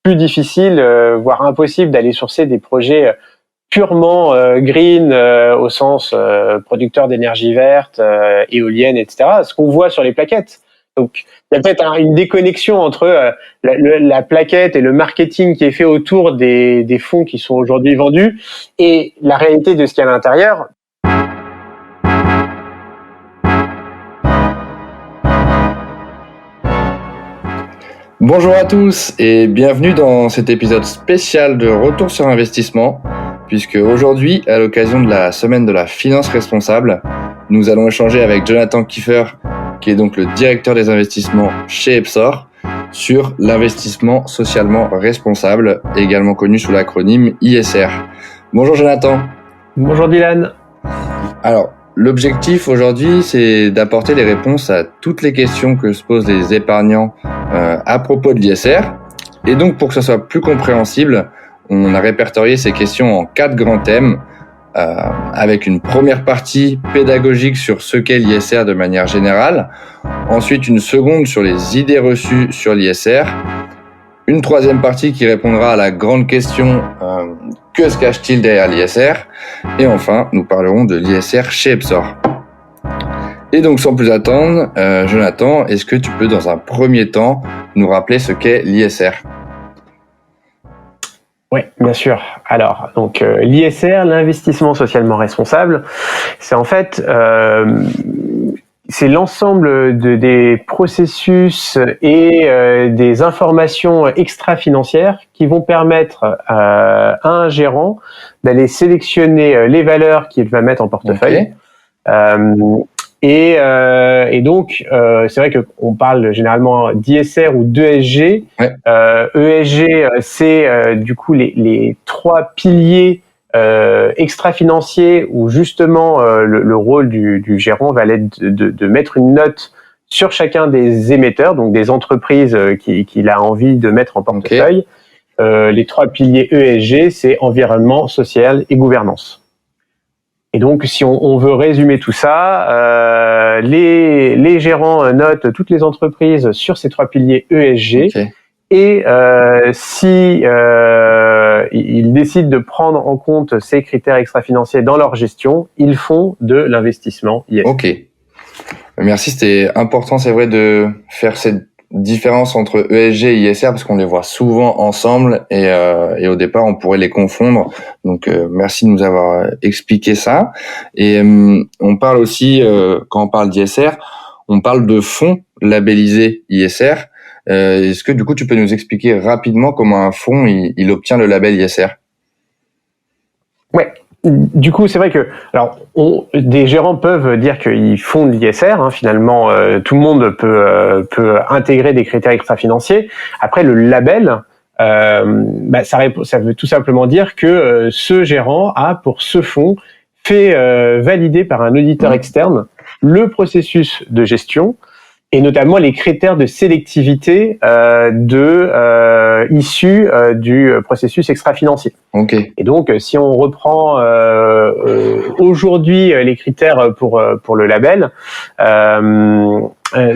plus difficile, voire impossible d'aller sourcer des projets purement green au sens producteur d'énergie verte, éolienne, etc. Ce qu'on voit sur les plaquettes. Donc, il y a peut-être une déconnexion entre la plaquette et le marketing qui est fait autour des fonds qui sont aujourd'hui vendus et la réalité de ce qu'il y a à l'intérieur. Bonjour à tous et bienvenue dans cet épisode spécial de Retour sur investissement, puisque aujourd'hui, à l'occasion de la semaine de la finance responsable, nous allons échanger avec Jonathan Kiefer, qui est donc le directeur des investissements chez Epsor, sur l'investissement socialement responsable, également connu sous l'acronyme ISR. Bonjour Jonathan. Bonjour Dylan. Alors, l'objectif aujourd'hui, c'est d'apporter des réponses à toutes les questions que se posent les épargnants à propos de l'ISR. Et donc, pour que ce soit plus compréhensible, on a répertorié ces questions en 4 grands thèmes, avec une première partie pédagogique sur ce qu'est l'ISR de manière générale, ensuite une seconde sur les idées reçues sur l'ISR, une troisième partie qui répondra à la grande question que se cache-t-il derrière l'ISR, et enfin nous parlerons de l'ISR chez Epsor. Et donc sans plus attendre, Jonathan, est-ce que tu peux dans un premier temps nous rappeler ce qu'est l'ISR ? Oui, bien sûr. Alors, donc l'ISR, l'investissement socialement responsable, c'est en fait c'est l'ensemble des processus et des informations extra-financières qui vont permettre à un gérant d'aller sélectionner les valeurs qu'il va mettre en portefeuille. Okay. Et donc, c'est vrai qu'on parle généralement d'ISR ou d'ESG. Ouais. ESG, c'est du coup les 3 piliers extra-financiers où justement le rôle du gérant va être de mettre une note sur chacun des émetteurs, donc des entreprises qu'il a envie de mettre en portefeuille. Okay. Les 3 piliers ESG, c'est environnement, social et gouvernance. Et donc, si on veut résumer tout ça, les gérants notent toutes les entreprises sur ces 3 piliers ESG. Okay. Et si ils décident de prendre en compte ces critères extra-financiers dans leur gestion, ils font de l'investissement ISR. Ok. Merci, c'était important, c'est vrai, de faire cette différence entre ESG et ISR parce qu'on les voit souvent ensemble et au départ on pourrait les confondre. Donc merci de nous avoir expliqué ça. Et on parle aussi quand on parle d'ISR, on parle de fonds labellisés ISR. Est-ce que du coup tu peux nous expliquer rapidement comment un fonds il obtient le label ISR ? Ouais. Du coup, c'est vrai que des gérants peuvent dire qu'ils font de l'ISR. Finalement, tout le monde peut intégrer des critères extra-financiers. Après, le label, ça veut tout simplement dire que ce gérant a, pour ce fonds, fait valider par un auditeur externe le processus de gestion et notamment les critères de sélectivité issus du processus extra-financier. Okay. Et donc, si on reprend aujourd'hui les critères pour le label,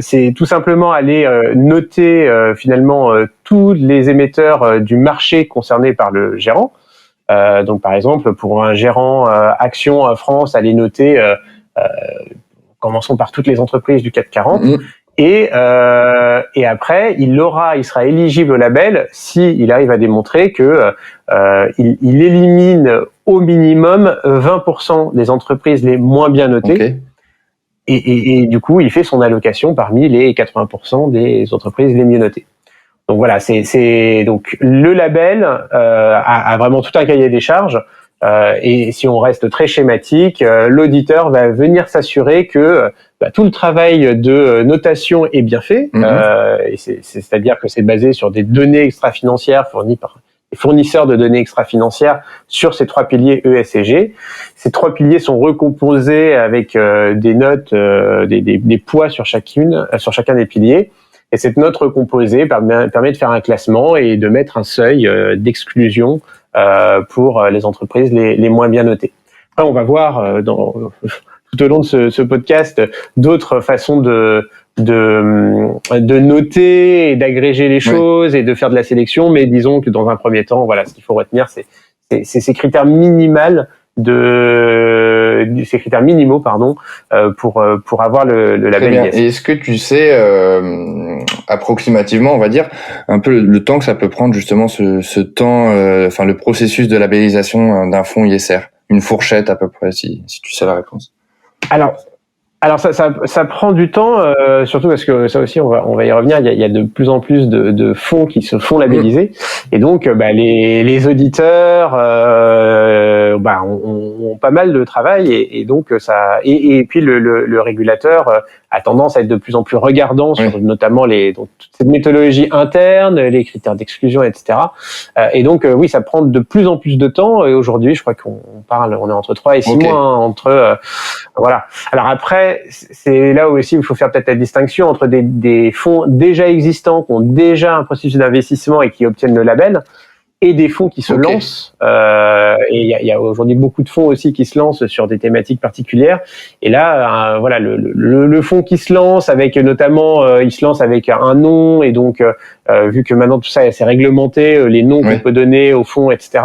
c'est tout simplement aller noter finalement tous les émetteurs du marché concernés par le gérant. Donc, par exemple, pour un gérant Action France, aller noter, commençons par toutes les entreprises du CAC 40. Et après, il sera éligible au label si il arrive à démontrer que il élimine au minimum 20% des entreprises les moins bien notées. Okay. Et du coup, il fait son allocation parmi les 80% des entreprises les mieux notées. Donc voilà, c'est donc le label a vraiment tout un cahier des charges. Et si on reste très schématique, l'auditeur va venir s'assurer que tout le travail de notation est bien fait. Et c'est-à-dire que c'est basé sur des données extra-financières fournies par les fournisseurs de données extra-financières sur ces 3 piliers ESG. Ces 3 piliers sont recomposés avec des notes, des poids sur chacun des piliers. Et cette note recomposée permet de faire un classement et de mettre un seuil d'exclusion pour les entreprises les moins bien notées. Après, on va voir tout au long de ce podcast d'autres façons de de noter et d'agréger les choses et de faire de la sélection, mais disons que dans un premier temps, voilà, ce qu'il faut retenir, c'est ces critères minimaux, pour avoir le label ISR. Et est-ce que tu sais approximativement, on va dire, un peu le temps que ça peut prendre justement ce temps, le processus de labellisation d'un fonds ISR, une fourchette à peu près, si tu sais la réponse. Alors ça prend du temps, surtout parce que ça aussi on va y revenir. Il y a de plus en plus de fonds qui se font labelliser, et donc les auditeurs ont pas mal de travail, et donc ça et puis le régulateur a tendance à être de plus en plus regardant sur notamment donc toute cette méthodologie interne, les critères d'exclusion, etc. Et donc oui, ça prend de plus en plus de temps, et aujourd'hui je crois on est entre 3 et 6 mois voilà. Alors après, c'est là où aussi il faut faire peut-être la distinction entre des fonds déjà existants, qui ont déjà un processus d'investissement et qui obtiennent le label, et des fonds qui se lancent. Et il y a aujourd'hui beaucoup de fonds aussi qui se lancent sur des thématiques particulières. Et là, voilà, le fonds qui se lance avec notamment, il se lance avec un nom, et donc vu que maintenant tout ça c'est réglementé, les noms qu'on peut donner aux fonds, etc.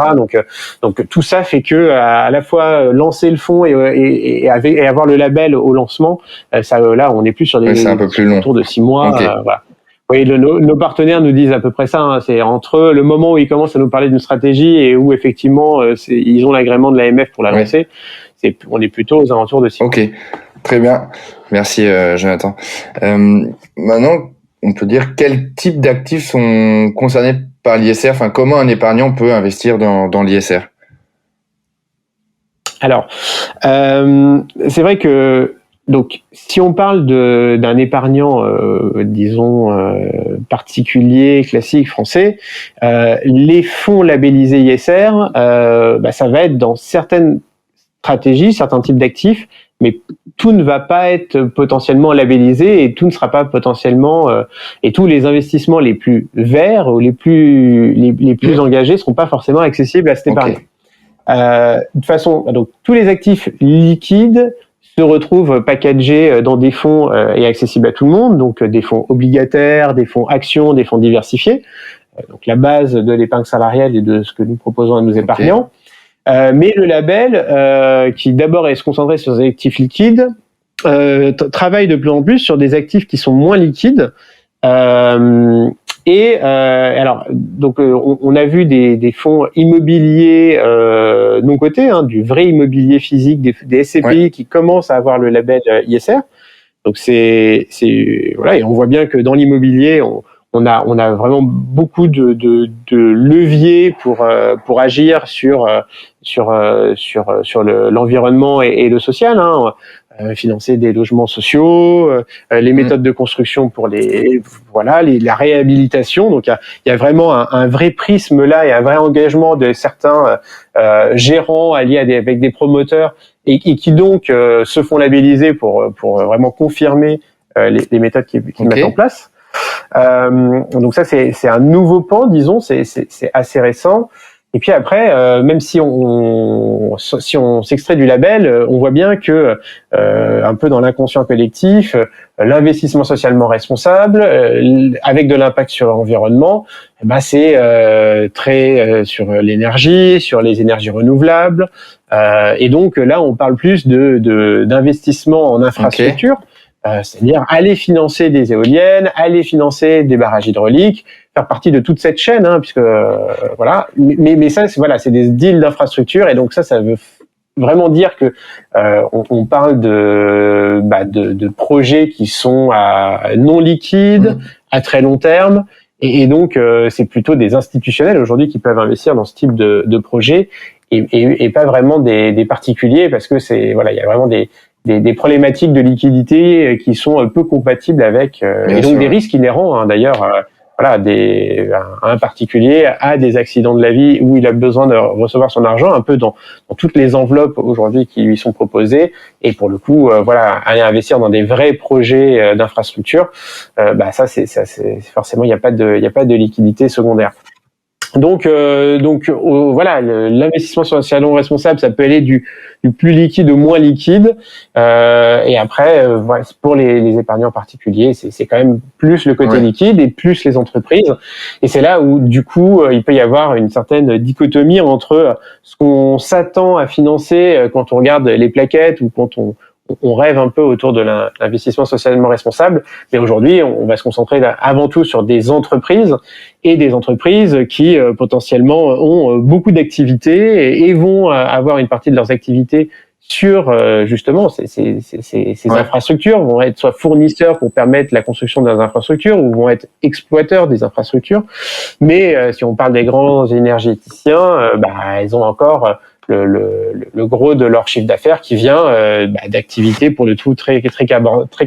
Donc tout ça fait que à la fois lancer le fonds et avoir le label au lancement, là on est plus sur des autour de 6 mois. Voilà. Oui, nos partenaires nous disent à peu près ça. Hein, c'est entre le moment où ils commencent à nous parler d'une stratégie et où effectivement ils ont l'agrément de l'AMF pour la lancer. On est plutôt aux alentours de 6 mois. Ok, très bien. Merci Jonathan. Maintenant, on peut dire quel type d'actifs sont concernés par l'ISR. Enfin, comment un épargnant peut investir dans l'ISR? Alors, c'est vrai que donc, si on parle d'un épargnant, disons particulier, classique, français, les fonds labellisés ISR, ça va être dans certaines stratégies, certains types d'actifs, mais tout ne va pas être potentiellement labellisé, et tout ne sera pas potentiellement, et tous les investissements les plus verts ou les plus engagés seront pas forcément accessibles à cet épargnant. De toute façon, donc tous les actifs liquides se retrouvent packagés dans des fonds et accessibles à tout le monde, donc des fonds obligataires, des fonds actions, des fonds diversifiés, donc la base de l'épargne salariale et de ce que nous proposons à nos épargnants. Mais le label, qui d'abord est se concentrer sur des actifs liquides, travaille de plus en plus sur des actifs qui sont moins liquides. Alors, donc, on a vu des fonds immobiliers non cotés, du vrai immobilier physique, des SCPI qui commencent à avoir le label ISR. Donc voilà, et on voit bien que dans l'immobilier, on a vraiment beaucoup de leviers pour agir sur l'environnement et le social. Financer des logements sociaux, les méthodes de construction pour la réhabilitation. Donc il y a vraiment un vrai prisme là, et un vrai engagement de certains gérants alliés avec des promoteurs, et qui donc se font labelliser pour vraiment confirmer les méthodes qu'ils mettent en place. Donc ça c'est un nouveau pan, disons, c'est assez récent. Et puis après, même si on s'extrait du label, on voit bien que un peu dans l'inconscient collectif, l'investissement socialement responsable, avec de l'impact sur l'environnement, c'est très sur l'énergie, sur les énergies renouvelables, et donc là on parle plus d'investissement en infrastructure. C'est-à-dire aller financer des éoliennes, aller financer des barrages hydrauliques, faire partie de toute cette chaîne, puisque voilà. Mais ça, c'est des deals d'infrastructure, et donc ça veut vraiment dire que on parle de projets qui sont non liquides, à très long terme, et donc c'est plutôt des institutionnels aujourd'hui qui peuvent investir dans ce type de projet, et pas vraiment des particuliers, parce que il y a vraiment des problématiques de liquidité qui sont peu compatibles avec et donc des risques inhérents d'ailleurs un particulier a des accidents de la vie où il a besoin de recevoir son argent un peu dans toutes les enveloppes aujourd'hui qui lui sont proposées, et pour le coup aller investir dans des vrais projets d'infrastructure, ça c'est forcément il y a pas de liquidité secondaire. Voilà, l'investissement socialement responsable, ça peut aller du plus liquide au moins liquide. Et après, voilà, pour les épargnants particuliers, c'est quand même plus le côté liquide et plus les entreprises. Et c'est là où, du coup, il peut y avoir une certaine dichotomie entre ce qu'on s'attend à financer quand on regarde les plaquettes ou quand on rêve un peu autour de l'investissement socialement responsable, mais aujourd'hui, on va se concentrer avant tout sur des entreprises et des entreprises qui potentiellement ont beaucoup d'activités et vont avoir une partie de leurs activités sur justement ces infrastructures, vont être soit fournisseurs pour permettre la construction des infrastructures ou vont être exploiteurs des infrastructures. Mais si on parle des grands énergéticiens, ils ont encore le gros de leur chiffre d'affaires qui vient d'activités pour le tout très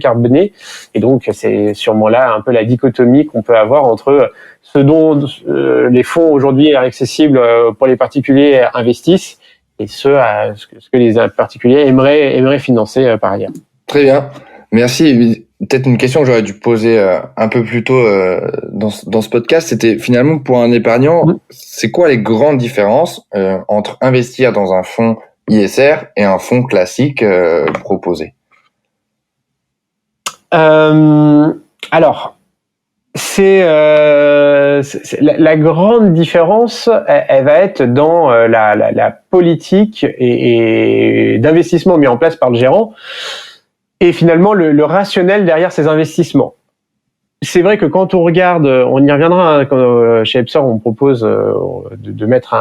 carbonées. Et donc c'est sûrement là un peu la dichotomie qu'on peut avoir entre ce dont les fonds aujourd'hui accessibles pour les particuliers investissent et ce que les particuliers aimeraient financer par ailleurs. Très bien, merci. Peut-être une question que j'aurais dû poser un peu plus tôt dans ce podcast, c'était finalement pour un épargnant, c'est quoi les grandes différences entre investir dans un fonds ISR et un fonds classique proposé? Alors, c'est la grande différence, elle va être dans la politique et d'investissement mis en place par le gérant. Et finalement, le rationnel derrière ces investissements. C'est vrai que quand on regarde, on y reviendra, quand chez Epsor, on propose de mettre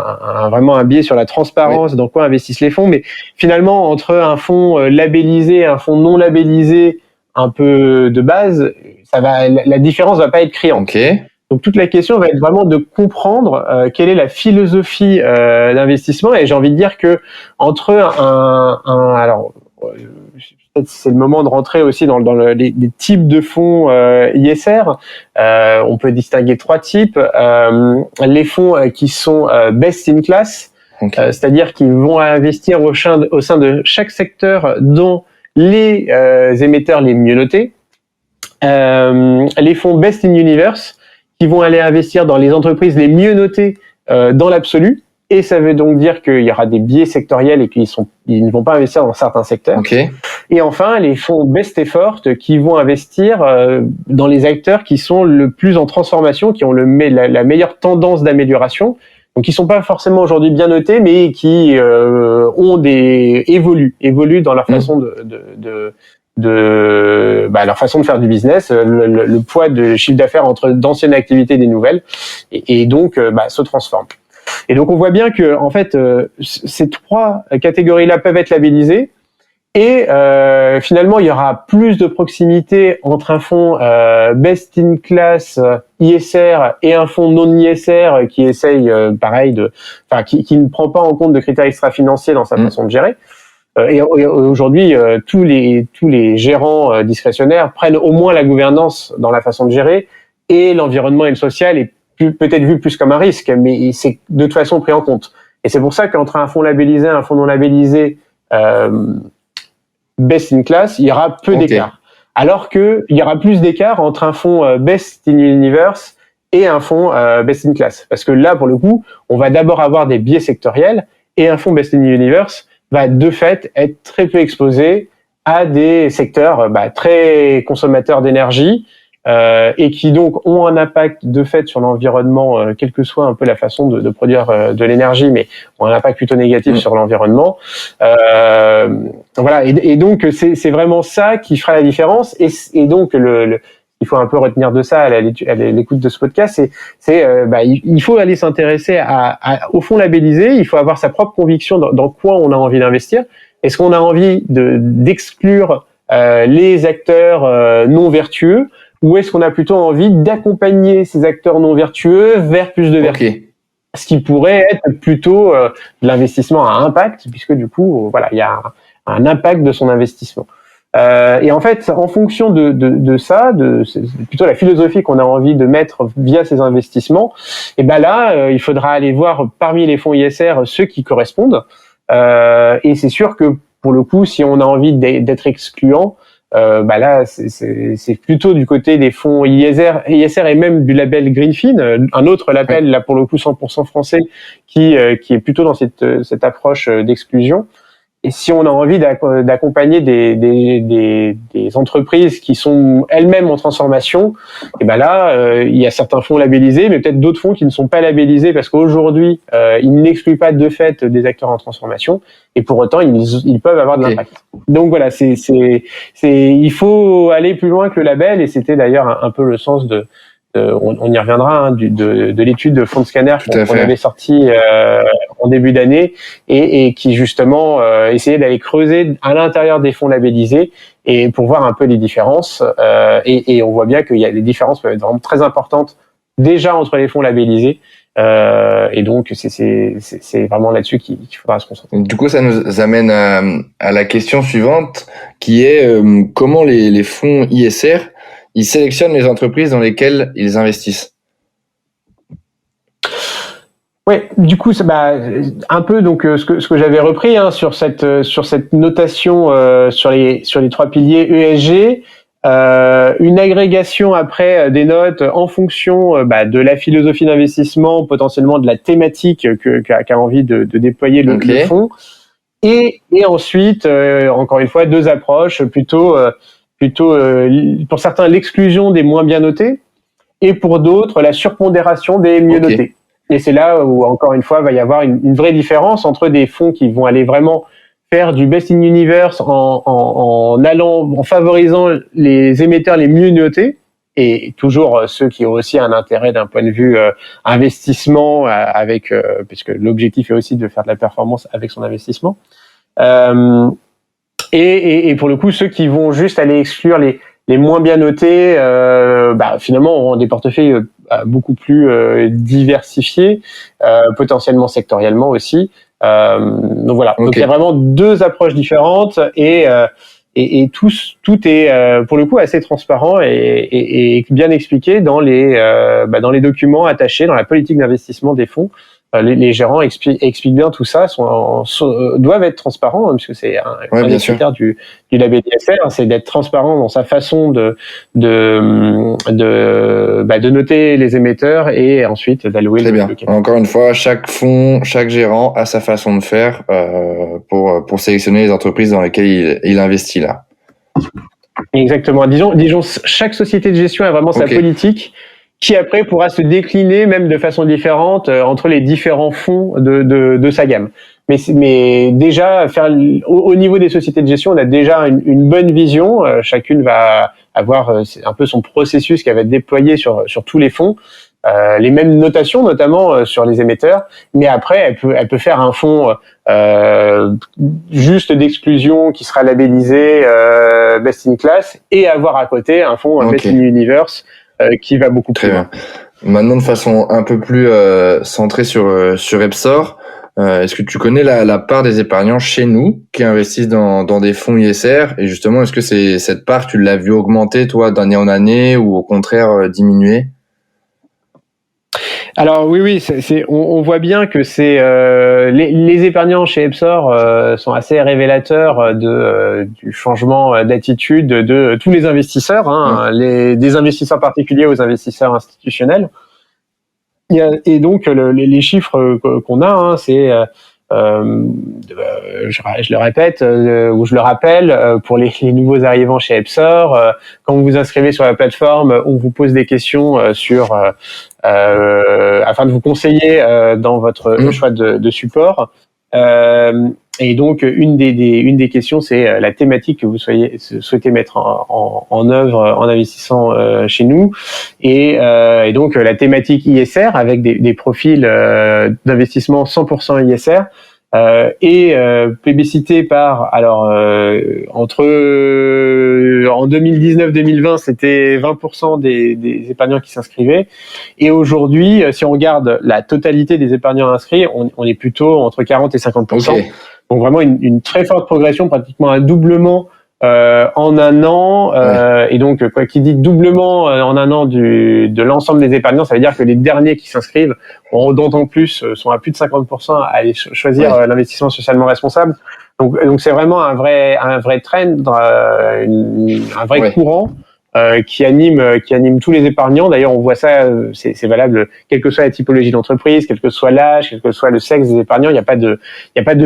vraiment un biais sur la transparence, dans quoi investissent les fonds, mais finalement, entre un fonds labellisé et un fonds non labellisé, un peu de base, la différence va pas être criante. Okay. Donc toute la question va être vraiment de comprendre quelle est la philosophie d'investissement, et j'ai envie de dire que entre alors peut-être c'est le moment de rentrer aussi dans les types de fonds ISR. On peut distinguer 3 types. Les fonds qui sont best in class, c'est-à-dire qu'ils vont investir au sein de chaque secteur dont les émetteurs les mieux notés. Les fonds best in universe, qui vont aller investir dans les entreprises les mieux notées dans l'absolu. Et ça veut donc dire qu'il y aura des biais sectoriels et qu'ils ne vont pas investir dans certains secteurs. Et enfin, les fonds best effort qui vont investir dans les acteurs qui sont le plus en transformation, qui ont la meilleure tendance d'amélioration. Donc, qui sont pas forcément aujourd'hui bien notés, mais qui évoluent dans leur façon leur façon de faire du business, le poids de chiffre d'affaires entre d'anciennes activités et des nouvelles, et donc se transforme. Et donc on voit bien que en fait ces 3 catégories-là peuvent être labellisées, et finalement il y aura plus de proximité entre un fonds best in class ISR et un fonds non ISR qui essaye qui ne prend pas en compte de critères extra-financiers dans sa façon de gérer. Et aujourd'hui, tous les gérants discrétionnaires prennent au moins la gouvernance dans la façon de gérer, et l'environnement et le social est peut-être vu plus comme un risque, mais c'est de toute façon pris en compte. Et c'est pour ça qu'entre un fonds labellisé et un fonds non labellisé best in class, il y aura peu d'écart. Alors que il y aura plus d'écart entre un fonds best in universe et un fonds best in class. Parce que là, pour le coup, on va d'abord avoir des biais sectoriels, et un fonds best in universe va de fait être très peu exposé à des secteurs très consommateurs d'énergie, et qui donc ont un impact de fait sur l'environnement, quelle que soit un peu la façon de produire de l'énergie, mais ont un impact plutôt négatif sur l'environnement. Voilà, et donc c'est vraiment ça qui fera la différence, et donc il faut un peu retenir de ça à l'écoute de ce podcast, il faut aller s'intéresser au fonds labellisé. Il faut avoir sa propre conviction dans quoi on a envie d'investir. Est-ce qu'on a envie d'exclure les acteurs non vertueux, ou est-ce qu'on a plutôt envie d'accompagner ces acteurs non vertueux vers plus de vertu, ce qui pourrait être plutôt de l'investissement à impact, puisque du coup il y a un impact de son investissement. Et en fait, en fonction de ça, c'est plutôt la philosophie qu'on a envie de mettre via ces investissements, et là, il faudra aller voir parmi les fonds ISR ceux qui correspondent. Et c'est sûr que pour le coup, si on a envie d'être excluant, là, c'est plutôt du côté des fonds ISR et même du label Greenfin, un autre label, là pour le coup 100% français, qui est plutôt dans cette approche d'exclusion. Et si on a envie d'accompagner des entreprises qui sont elles-mêmes en transformation, et ben là, il y a certains fonds labellisés, mais peut-être d'autres fonds qui ne sont pas labellisés parce qu'aujourd'hui, ils n'excluent pas de fait des acteurs en transformation, et pour autant, ils peuvent avoir de l'impact. Donc voilà, il faut aller plus loin que le label, et c'était d'ailleurs un peu le sens on y reviendra, de l'étude de FondScanner qu'on avait sortie en début d'année, et qui justement essayait d'aller creuser à l'intérieur des fonds labellisés et pour voir un peu les différences, et on voit bien qu'il y a des différences peuvent être vraiment très importantes déjà entre les fonds labellisés, et donc c'est vraiment là-dessus qu'il faudra se concentrer. Du coup, ça nous amène à la question suivante, qui est comment les fonds ISR ils sélectionnent les entreprises dans lesquelles ils investissent. Oui, du coup, un peu donc ce que j'avais repris sur cette notation sur les 3 piliers ESG, une agrégation après des notes en fonction de la philosophie d'investissement, potentiellement de la thématique qu'a envie de déployer le fonds, et ensuite encore une fois 2 approches plutôt pour certains l'exclusion des moins bien notés, et pour d'autres la surpondération des mieux notés. Et c'est là où encore une fois va y avoir une vraie différence entre des fonds qui vont aller vraiment faire du best in universe en favorisant les émetteurs les mieux notés, et toujours ceux qui ont aussi un intérêt d'un point de vue investissement, puisque l'objectif est aussi de faire de la performance avec son investissement. Et pour le coup, ceux qui vont juste aller exclure les moins bien notés, finalement auront des portefeuilles beaucoup plus diversifiés, potentiellement sectoriellement aussi. Donc voilà. Donc il y a vraiment 2 approches différentes, et tout est pour le coup assez transparent et bien expliqué dans les documents attachés dans la politique d'investissement des fonds. Les gérants expliquent bien tout ça, doivent être transparents, puisque c'est un des critères du label ISR, c'est d'être transparent dans sa façon de noter les émetteurs et ensuite d'allouer le capital. Encore une fois, chaque fonds, chaque gérant a sa façon de faire pour sélectionner les entreprises dans lesquelles il investit là. Exactement. Disons, chaque société de gestion a vraiment sa politique, qui après pourra se décliner même de façon différente entre les différents fonds de sa gamme. Mais déjà, au niveau des sociétés de gestion, on a déjà une bonne vision. Chacune va avoir un peu son processus qui va être déployé sur tous les fonds. Les mêmes notations, notamment sur les émetteurs. Mais après, elle peut faire un fonds juste d'exclusion qui sera labellisé best in class, et avoir à côté un fonds best in universe qui va beaucoup plus loin. Maintenant, de façon un peu plus centrée sur Epsor, est-ce que tu connais la part des épargnants chez nous qui investissent dans des fonds ISR, et justement, est-ce que cette part, tu l'as vu augmenter toi d'année en année, ou au contraire diminuer? Alors oui, on voit bien que les épargnants chez Epsor sont assez révélateurs du changement d'attitude de tous les investisseurs, des investisseurs particuliers aux investisseurs institutionnels. Et donc les chiffres qu'on a, c'est je le répète ou je le rappelle, pour les nouveaux arrivants chez Epsor, quand vous vous inscrivez sur la plateforme, on vous pose des questions afin de vous conseiller dans votre choix de support. Et donc une des questions, c'est la thématique que vous souhaitez mettre en œuvre en investissant chez nous, et donc la thématique ISR avec des profils d'investissement 100% ISR. Et plébiscité par en 2019-2020 c'était 20% des épargnants qui s'inscrivaient, et aujourd'hui si on regarde la totalité des épargnants inscrits, on est plutôt entre 40 et 50%. Donc vraiment une très forte progression, pratiquement un doublement en un an, et donc quoi qui dit doublement en un an de l'ensemble des épargnants, ça veut dire que les derniers qui s'inscrivent d'autant plus sont à plus de 50% à aller choisir l'investissement socialement responsable. Donc c'est vraiment un vrai trend, un vrai courant qui anime tous les épargnants. D'ailleurs, on voit ça, c'est valable quelle que soit la typologie d'entreprise, quel que soit l'âge, quel que soit le sexe des épargnants. Il n'y a pas de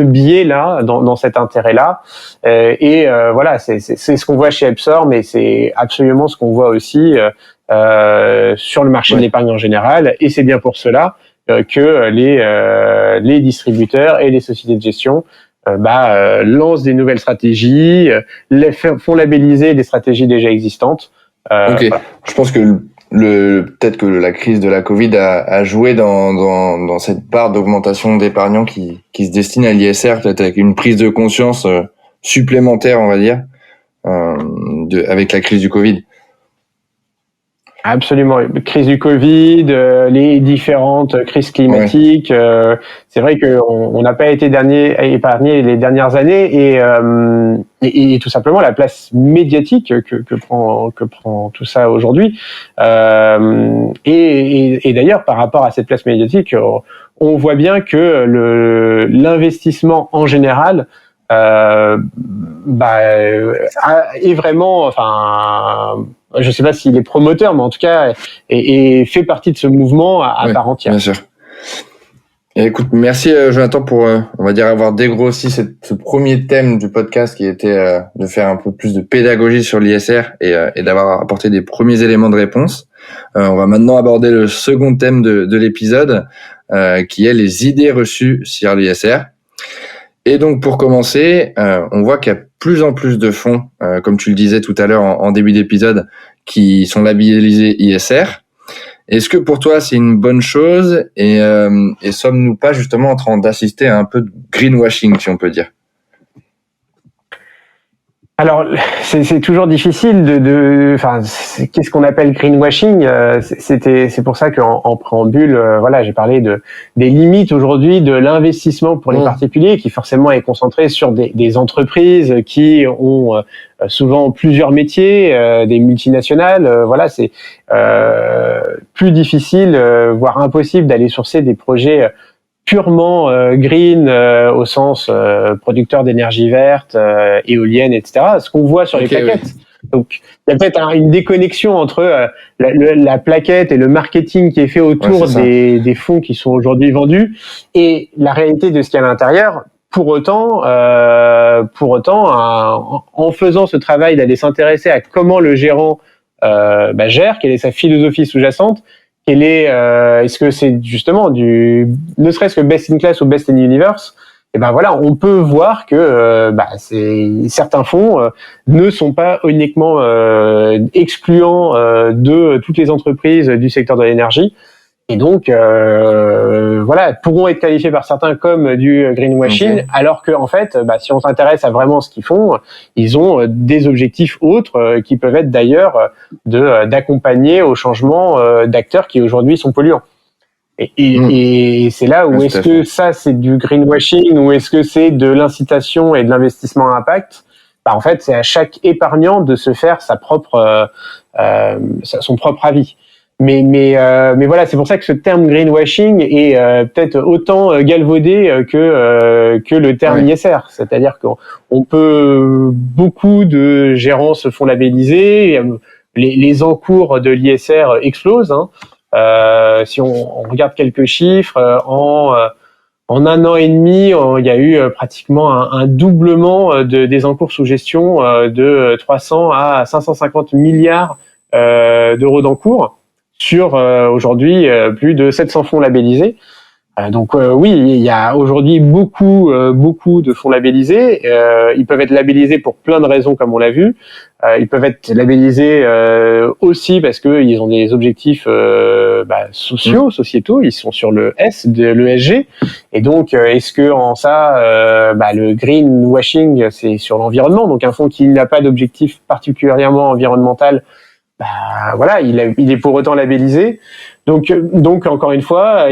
biais là dans cet intérêt-là. Voilà, c'est ce qu'on voit chez Epsor, mais c'est absolument ce qu'on voit aussi sur le marché de l'épargne en général. Et c'est bien pour cela que les distributeurs et les sociétés de gestion lancent des nouvelles stratégies, font labelliser des stratégies déjà existantes. Ok. Voilà. Je pense que peut-être que la crise de la Covid a joué dans cette part d'augmentation d'épargnants qui se destinent à l'ISR, peut-être avec une prise de conscience supplémentaire, on va dire, avec la crise du Covid. Absolument. Crise du Covid, les différentes crises climatiques. C'est vrai qu'on n'a pas été épargné les dernières années et tout simplement la place médiatique que prend tout ça aujourd'hui. Et d'ailleurs, par rapport à cette place médiatique, on voit bien que l'investissement en général est vraiment, je sais pas s'il est promoteur, mais en tout cas, et fait partie de ce mouvement à part entière. Bien sûr. Et écoute, merci Jonathan pour, on va dire, avoir dégrossi ce premier thème du podcast qui était de faire un peu plus de pédagogie sur l'ISR et d'avoir apporté des premiers éléments de réponse. On va maintenant aborder le second thème de l'épisode, qui est les idées reçues sur l'ISR. Et donc, pour commencer, on voit qu'il y a plus en plus de fonds, comme tu le disais tout à l'heure en début d'épisode, qui sont labellisés ISR. Est-ce que pour toi, c'est une bonne chose et sommes-nous pas justement en train d'assister à un peu de greenwashing, si on peut dire ? Alors, c'est toujours difficile qu'est-ce qu'on appelle greenwashing ? C'est pour ça qu'en préambule, j'ai parlé des limites aujourd'hui de l'investissement pour les particuliers, qui forcément est concentré sur des entreprises qui ont souvent plusieurs métiers, des multinationales. C'est plus difficile, voire impossible, d'aller sourcer des projets purement green au sens producteur d'énergie verte, éolienne, etc. Ce qu'on voit sur les plaquettes. Donc, il y a peut-être une déconnexion entre la plaquette et le marketing qui est fait autour des fonds qui sont aujourd'hui vendus et la réalité de ce qu'il y a à l'intérieur. Pour autant, en faisant ce travail d'aller s'intéresser à comment le gérant gère, quelle est sa philosophie sous-jacente, est-ce que c'est justement ne serait-ce que best in class ou best in universe, on peut voir que certains fonds ne sont pas uniquement excluants de toutes les entreprises du secteur de l'énergie et donc pourront être qualifiés par certains comme du greenwashing, alors que en fait, si on s'intéresse à vraiment ce qu'ils font, ils ont des objectifs autres qui peuvent être d'ailleurs d'accompagner au changement d'acteurs qui aujourd'hui sont polluants. Et c'est là où est-ce que ça c'est du greenwashing ou est-ce que c'est de l'incitation et de l'investissement à impact ? En fait, c'est à chaque épargnant de se faire son propre avis. Mais voilà, c'est pour ça que ce terme greenwashing est peut-être autant galvaudé que le terme ISR. C'est-à-dire qu'on peut, beaucoup de gérants se font labelliser, les encours de l'ISR explosent. Si on regarde quelques chiffres, en un an et demi, il y a eu pratiquement un doublement des encours sous gestion de 300 à 550 milliards d'euros d'encours sur aujourd'hui plus de 700 fonds labellisés. Donc oui, il y a aujourd'hui beaucoup de fonds labellisés. Ils peuvent être labellisés pour plein de raisons, comme on l'a vu. Ils peuvent être labellisés aussi parce que ils ont des objectifs sociétaux. Ils sont sur le S de l'ESG. Et donc, est-ce que en ça, le greenwashing, c'est sur l'environnement. Donc un fonds qui n'a pas d'objectif particulièrement environnemental, il est pour autant labellisé. Donc encore une fois,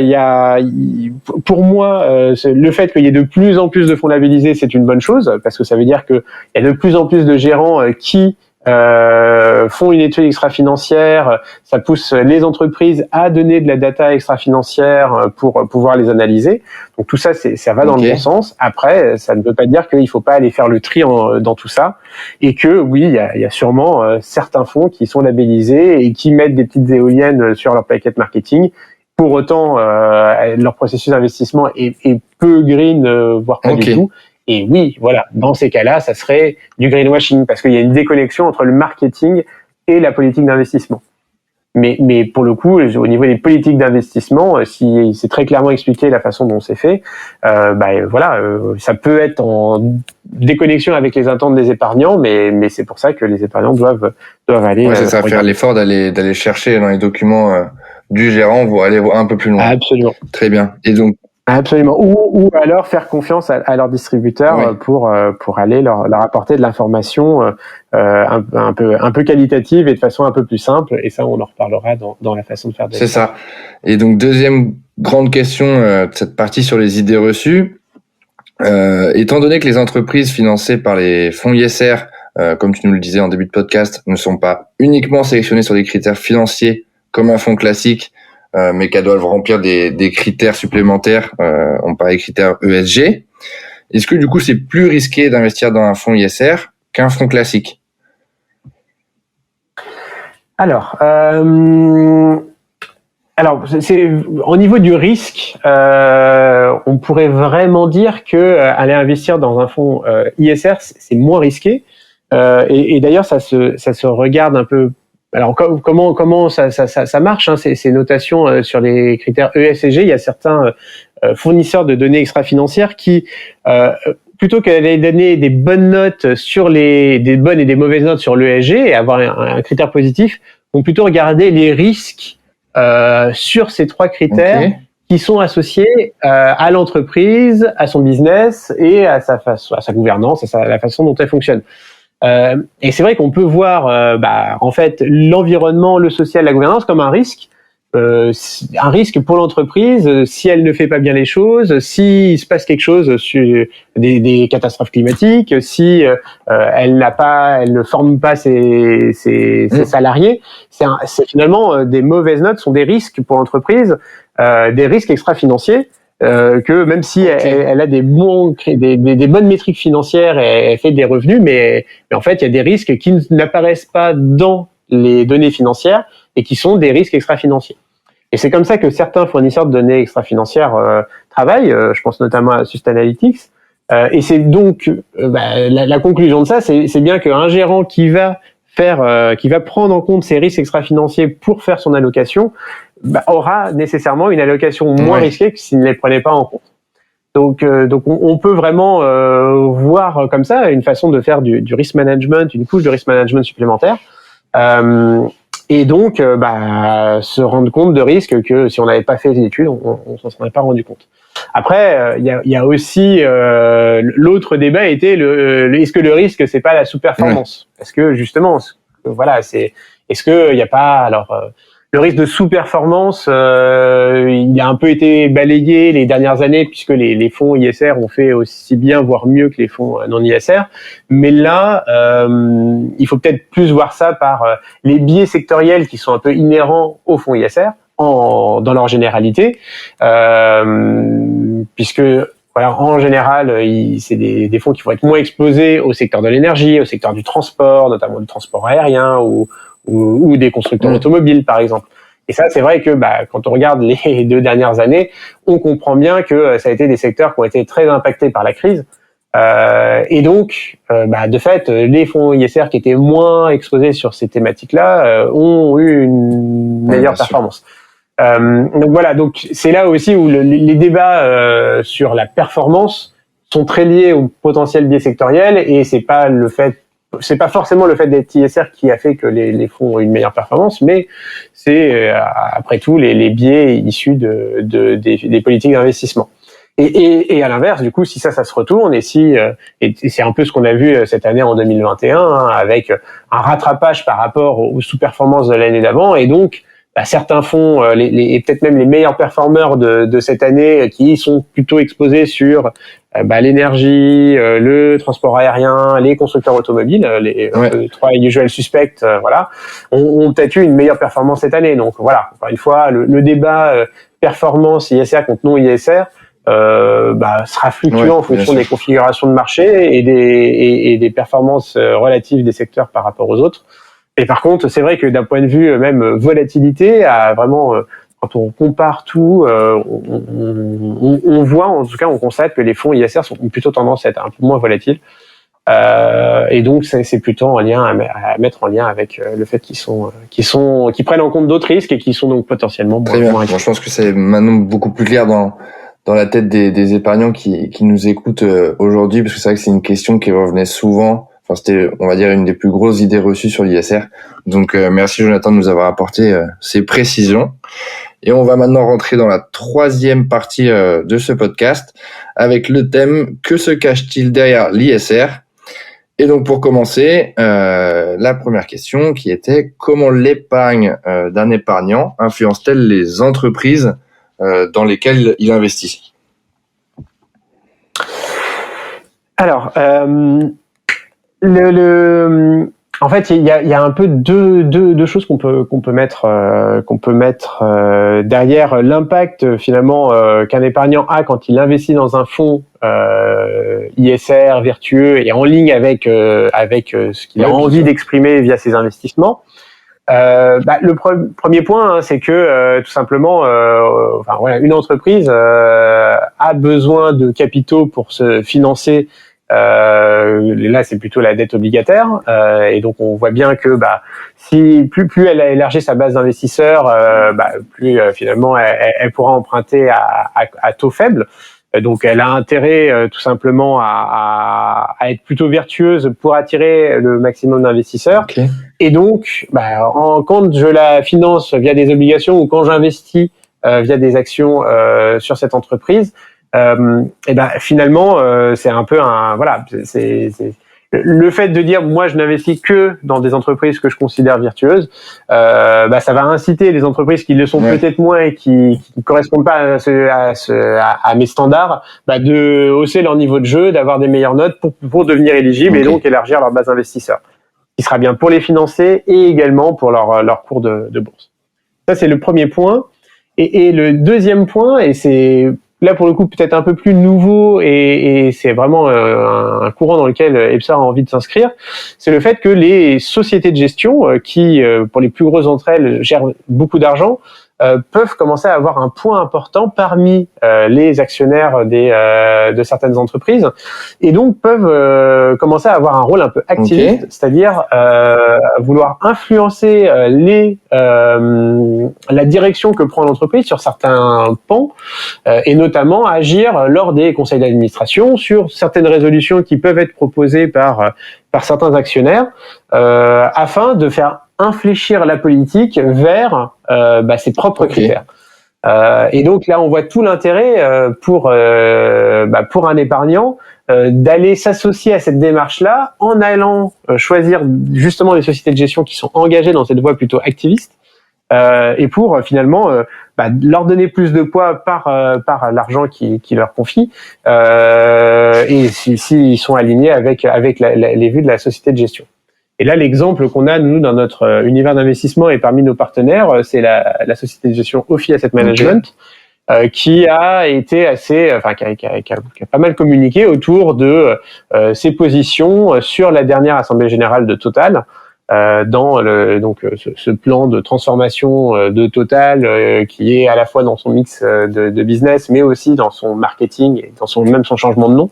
pour moi, le fait qu'il y ait de plus en plus de fonds labellisés, c'est une bonne chose parce que ça veut dire que il y a de plus en plus de gérants qui font une étude extra-financière, ça pousse les entreprises à donner de la data extra-financière pour pouvoir les analyser. Donc tout ça, ça va dans le bon sens. Après, ça ne veut pas dire qu'il ne faut pas aller faire le tri dans tout ça, et que oui, il y a sûrement certains fonds qui sont labellisés et qui mettent des petites éoliennes sur leur paquet marketing. Pour autant, leur processus d'investissement est peu green, voire pas du tout. Et oui, voilà, dans ces cas-là, ça serait du greenwashing, parce qu'il y a une déconnexion entre le marketing et la politique d'investissement. Mais pour le coup, au niveau des politiques d'investissement, si c'est très clairement expliqué la façon dont c'est fait, ça peut être en déconnexion avec les attentes des épargnants, mais c'est pour ça que les épargnants doivent aller. Ouais, c'est ça, faire l'effort d'aller chercher dans les documents du gérant pour aller voir un peu plus loin. Absolument. Très bien. Et donc. Absolument. Ou alors faire confiance à leur distributeur pour aller leur apporter de l'information un peu qualitative et de façon un peu plus simple. Et ça, on en reparlera dans la façon de faire. C'est ça. Et donc, deuxième grande question de cette partie sur les idées reçues. Étant donné que les entreprises financées par les fonds ISR, comme tu nous le disais en début de podcast, ne sont pas uniquement sélectionnées sur des critères financiers comme un fonds classique, mais qu'elles doivent remplir des critères supplémentaires, on parlait des critères ESG. Est-ce que du coup c'est plus risqué d'investir dans un fonds ISR qu'un fonds classique? Alors, c'est au niveau du risque, on pourrait vraiment dire que aller investir dans un fonds ISR, c'est moins risqué. Et d'ailleurs, ça se regarde un peu. Alors comment ça marche, hein, ces notations sur les critères ESG. Il y a certains fournisseurs de données extra-financières qui plutôt que d'aller donner des bonnes notes sur des bonnes et des mauvaises notes sur l'ESG et avoir un critère positif, vont plutôt regarder les risques sur ces trois critères qui sont associés à l'entreprise, à son business et à sa gouvernance, à la façon dont elle fonctionne. Et c'est vrai qu'on peut voir en fait l'environnement, le social, la gouvernance comme un risque pour l'entreprise si elle ne fait pas bien les choses, s'il se passe quelque chose sur des catastrophes climatiques, si elle ne forme pas ses salariés. C'est finalement des mauvaises notes sont des risques pour l'entreprise, des risques extra-financiers. Que même si elle a des bonnes métriques financières et elle fait des revenus, mais en fait il y a des risques qui n'apparaissent pas dans les données financières et qui sont des risques extra-financiers. Et c'est comme ça que certains fournisseurs de données extra-financières travaillent. Je pense notamment à Sustainalytics. Et c'est donc la conclusion de ça, c'est bien qu'un gérant qui va prendre en compte ces risques extra-financiers pour faire son allocation, aura nécessairement une allocation moins risquée que s'il ne les prenait pas en compte. Donc on peut vraiment voir comme ça une façon de faire du risk management, une couche de risk management supplémentaire, et donc se rendre compte de risques que si on n'avait pas fait les études, on s'en serait pas rendu compte. Après, il y a aussi l'autre débat était est-ce que le risque c'est pas la sous-performance? Est-ce que justement, est-ce que il y a pas le risque de sous-performance, il a un peu été balayé les dernières années puisque les fonds ISR ont fait aussi bien, voire mieux que les fonds non ISR. Mais là, il faut peut-être plus voir ça par les biais sectoriels qui sont un peu inhérents aux fonds ISR dans leur généralité, puisque en général, c'est des fonds qui vont être moins exposés au secteur de l'énergie, au secteur du transport, notamment du transport aérien ou des constructeurs automobiles, par exemple. Et ça, c'est vrai que quand on regarde les 2 dernières années, on comprend bien que ça a été des secteurs qui ont été très impactés par la crise. Et donc, de fait, les fonds ISR qui étaient moins exposés sur ces thématiques-là ont eu une meilleure performance. Donc voilà, donc c'est là aussi où les débats sur la performance sont très liés au potentiel biais sectoriel, et c'est pas forcément le fait d'être ISR qui a fait que les fonds ont une meilleure performance, mais c'est après tout les biais issus des politiques d'investissement. Et à l'inverse, du coup, si ça se retourne, et c'est un peu ce qu'on a vu cette année en 2021, avec un rattrapage par rapport aux sous-performances de l'année d'avant, et donc certains fonds, et peut-être même les meilleurs performeurs de cette année, qui sont plutôt exposés sur l'énergie, le transport aérien, les constructeurs automobiles, les trois usual suspects, voilà, ont peut-être eu une meilleure performance cette année. Donc voilà, encore une fois, le débat performance ISR contre non ISR sera fluctuant en fonction des configurations de marché et des performances relatives des secteurs par rapport aux autres. Et par contre, c'est vrai que d'un point de vue même volatilité, quand on compare tout, on voit, en tout cas, on constate que les fonds ISR ont plutôt tendance à être un peu moins volatiles. Et donc, c'est plutôt à mettre en lien avec le fait qu'ils prennent en compte d'autres risques et qui sont donc potentiellement moins. Très bien. Bon, je pense que c'est maintenant beaucoup plus clair dans la tête des épargnants qui nous écoutent aujourd'hui, parce que c'est vrai que c'est une question qui revenait souvent. Enfin, c'était, on va dire, une des plus grosses idées reçues sur l'ISR. Donc, merci Jonathan de nous avoir apporté ces précisions. Et on va maintenant rentrer dans la troisième partie de ce podcast avec le thème « Que se cache-t-il derrière l'ISR ?» Et donc, pour commencer, la première question qui était « Comment l'épargne d'un épargnant influence-t-elle les entreprises dans lesquelles il investit ?» Alors, en fait, il y a un peu deux choses qu'on peut mettre derrière l'impact finalement qu'un épargnant a quand il investit dans un fonds ISR vertueux et en ligne avec ce qu'il a envie d'exprimer via ses investissements. Le premier point, c'est que tout simplement, une entreprise a besoin de capitaux pour se financer. Là, c'est plutôt la dette obligataire, et donc on voit bien que si plus elle a élargi sa base d'investisseurs, plus finalement elle pourra emprunter à taux faible. Donc elle a intérêt tout simplement à être plutôt vertueuse pour attirer le maximum d'investisseurs. Okay. Et donc, quand je la finance via des obligations ou quand j'investis via des actions sur cette entreprise, finalement c'est un peu c'est le fait de dire moi je n'investis que dans des entreprises que je considère vertueuses, ça va inciter les entreprises qui le sont peut-être moins et qui correspondent pas à mes standards, de hausser leur niveau de jeu, d'avoir des meilleures notes pour devenir éligibles et donc élargir leur base d'investisseurs, qui sera bien pour les financer et également pour leur cours de bourse. Ça c'est le premier point. Et le deuxième point, et c'est là pour le coup peut-être un peu plus nouveau et c'est vraiment un courant dans lequel EPSA a envie de s'inscrire, c'est le fait que les sociétés de gestion qui, pour les plus grosses d'entre elles, gèrent beaucoup d'argent, peuvent commencer à avoir un point important parmi les actionnaires de certaines entreprises et donc peuvent commencer à avoir un rôle un peu activiste, c'est-à-dire vouloir influencer la direction que prend l'entreprise sur certains pans et notamment agir lors des conseils d'administration sur certaines résolutions qui peuvent être proposées par certains actionnaires afin de faire infléchir la politique vers ses propres critères. Et donc là, on voit tout l'intérêt pour un épargnant d'aller s'associer à cette démarche-là en allant choisir justement des sociétés de gestion qui sont engagées dans cette voie plutôt activiste et pour finalement leur donner plus de poids par l'argent qui leur confie et s'ils sont alignés avec les vues de la société de gestion. Et là, l'exemple qu'on a, nous, dans notre univers d'investissement et parmi nos partenaires, c'est la société de gestion Ophi Asset Management, qui a été qui a pas mal communiqué autour de ses positions sur la dernière assemblée générale de Total, dans ce plan de transformation de Total qui est à la fois dans son mix de business mais aussi dans son marketing et dans son changement de nom.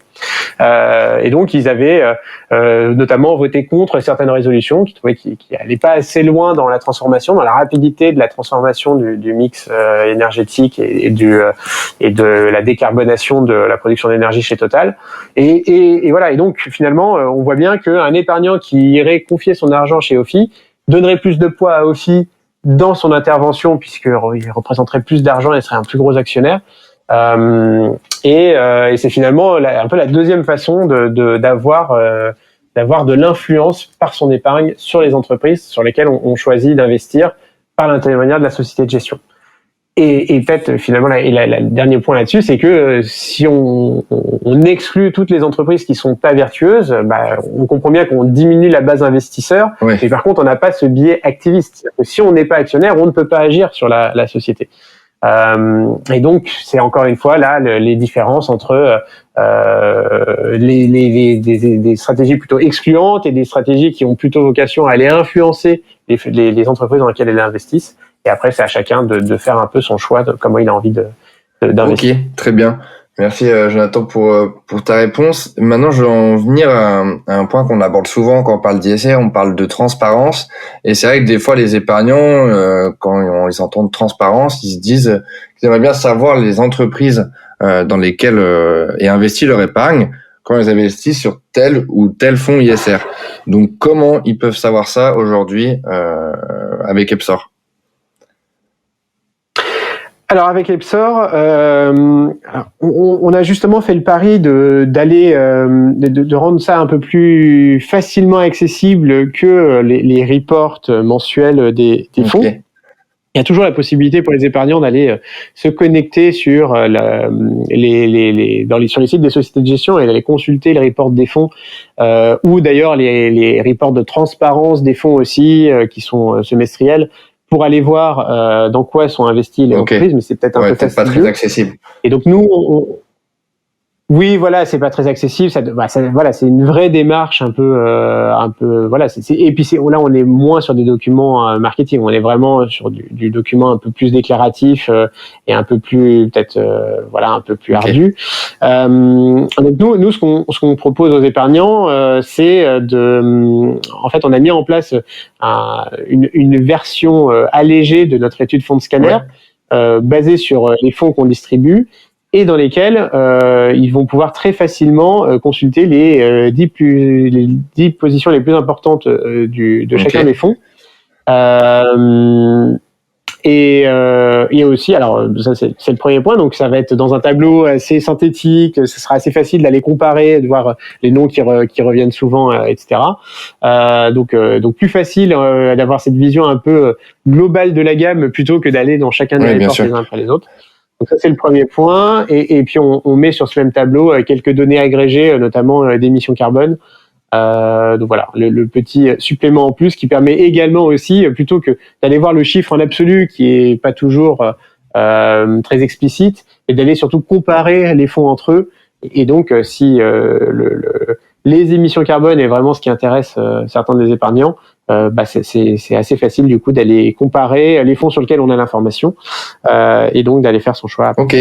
Et donc ils avaient notamment voté contre certaines résolutions qui trouvaient qu'ils allaient pas assez loin dans la transformation, dans la rapidité de la transformation du mix énergétique et de la décarbonation de la production d'énergie chez Total. Et voilà. Et donc finalement, on voit bien qu'un épargnant qui irait confier son argent chez Ophi donnerait plus de poids à Ophi dans son intervention puisqu'il représenterait plus d'argent et serait un plus gros actionnaire. Et c'est finalement un peu la deuxième façon d'avoir de l'influence par son épargne sur les entreprises sur lesquelles on choisit d'investir par l'intermédiaire de la société de gestion. Et peut-être finalement, le dernier point là-dessus, c'est que si on exclut toutes les entreprises qui sont pas vertueuses, on comprend bien qu'on diminue la base investisseur. Oui. Mais par contre, on n'a pas ce biais activiste. C'est-à-dire que si on n'est pas actionnaire, on ne peut pas agir sur la société. Et donc, c'est encore une fois là les différences entre des stratégies plutôt excluantes et des stratégies qui ont plutôt vocation à aller influencer les entreprises dans lesquelles elles investissent. Et après, c'est à chacun de faire un peu son choix de comment il a envie d'investir. Ok, très bien. Merci Jonathan pour ta réponse. Maintenant, je vais en venir à un point qu'on aborde souvent quand on parle d'ISR, on parle de transparence. Et c'est vrai que des fois, les épargnants, quand ils entendent transparence, ils se disent qu'ils aimeraient bien savoir les entreprises dans lesquelles est investie leur épargne quand ils investissent sur tel ou tel fonds ISR. Donc, comment ils peuvent savoir ça aujourd'hui avec Epsor ? Alors avec Epsor, on a justement fait le pari de rendre ça un peu plus facilement accessible que les reports mensuels des fonds. Okay. Il y a toujours la possibilité pour les épargnants d'aller se connecter sur sur les sites des sociétés de gestion et d'aller consulter les reports des fonds ou d'ailleurs les reports de transparence des fonds aussi qui sont semestriels, pour aller voir dans quoi sont investies les entreprises, mais c'est peut-être un peu fastidieux. Pas très accessible. Et donc nous, oui, voilà, c'est pas très accessible. Voilà, c'est une vraie démarche un peu, voilà. Et puis là, on est moins sur des documents marketing. On est vraiment sur du document un peu plus déclaratif et un peu plus peut-être, un peu plus ardu. Donc nous, ce qu'on propose aux épargnants, c'est en fait, on a mis en place une version allégée de notre étude fonds de scanner, basée sur les fonds qu'on distribue, et dans lesquels ils vont pouvoir très facilement consulter les 10 positions les plus importantes de chacun des fonds. Et aussi, alors ça c'est le premier point, donc ça va être dans un tableau assez synthétique, ce sera assez facile d'aller comparer, de voir les noms qui reviennent souvent, etc. Donc plus facile d'avoir cette vision un peu globale de la gamme plutôt que d'aller dans chacun des reports les uns après les autres. Donc ça c'est le premier point, et puis on met sur ce même tableau quelques données agrégées, notamment d'émissions carbone. Donc voilà, le petit supplément en plus qui permet également aussi, plutôt que d'aller voir le chiffre en absolu qui est pas toujours très explicite, et d'aller surtout comparer les fonds entre eux. Et donc si les émissions carbone est vraiment ce qui intéresse certains des épargnants, c'est assez facile du coup d'aller comparer les fonds sur lesquels on a l'information et donc d'aller faire son choix. Ok,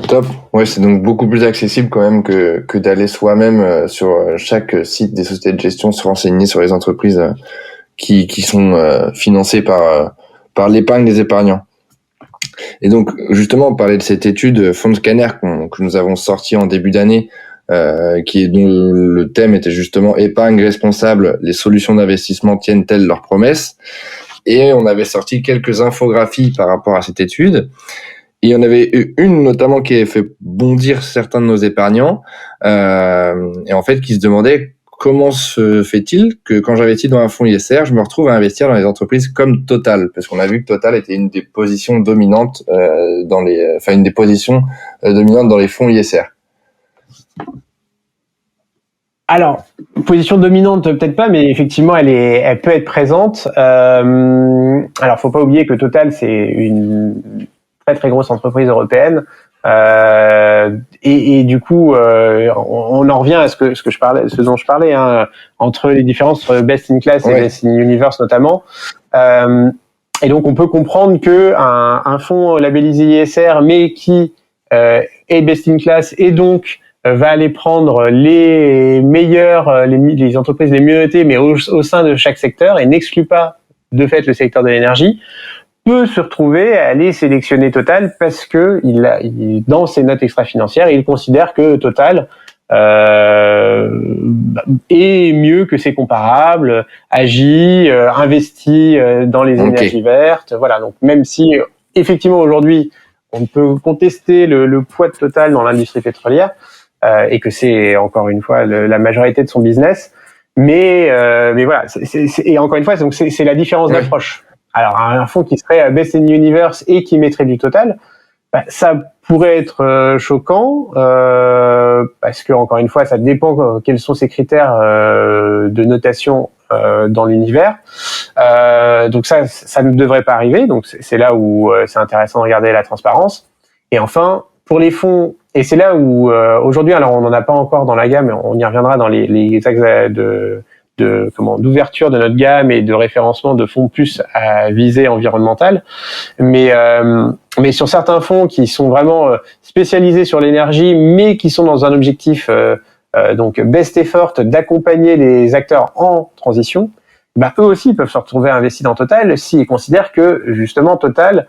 top. Ouais, c'est donc beaucoup plus accessible quand même que d'aller soi-même sur chaque site des sociétés de gestion se renseigner sur les entreprises qui sont financées par l'épargne des épargnants. Et donc justement, on parlait de cette étude fonds de scanner que nous avons sortie en début d'année, dont le thème était justement épargne responsable, les solutions d'investissement tiennent-elles leurs promesses? Et on avait sorti quelques infographies par rapport à cette étude. Et il y en avait une notamment qui avait fait bondir certains de nos épargnants, et en fait qui se demandaient comment se fait-il que quand j'investis dans un fonds ISR, je me retrouve à investir dans les entreprises comme Total, parce qu'on a vu que Total était une des positions dominantes une des positions dominantes dans les fonds ISR. Alors, position dominante peut-être pas, mais effectivement elle peut être présente. Alors faut pas oublier que Total c'est une très très grosse entreprise européenne, et du coup on en revient à ce dont je parlais, hein, entre les différences entre best in class et best in universe notamment. Et donc on peut comprendre que un fonds labellisé ISR mais qui est best in class et donc va aller prendre les meilleures, les entreprises les mieux notées, mais au sein de chaque secteur, et n'exclut pas de fait le secteur de l'énergie, peut se retrouver à aller sélectionner Total parce que dans ses notes extra-financières, il considère que Total est mieux que ses comparables, agit, investit dans les énergies vertes. Voilà. Donc même si effectivement aujourd'hui on peut contester le poids de Total dans l'industrie pétrolière, et que c'est encore une fois la majorité de son business, mais voilà, et encore une fois, donc c'est la différence d'approche. alors un fonds qui serait Best in Universe et qui mettrait du Total, ça pourrait être choquant parce que encore une fois, ça dépend quels sont ces critères de notation dans l'univers. Donc ça ne devrait pas arriver. Donc c'est là où c'est intéressant de regarder la transparence. Et enfin, pour les fonds, et c'est là où aujourd'hui, alors on n'en a pas encore dans la gamme, on y reviendra dans les axes d'ouverture de notre gamme et de référencement de fonds plus à visée environnementale. Mais sur certains fonds qui sont vraiment spécialisés sur l'énergie, mais qui sont dans un objectif donc best effort d'accompagner les acteurs en transition, eux aussi peuvent se retrouver investis dans Total s'ils considèrent que justement Total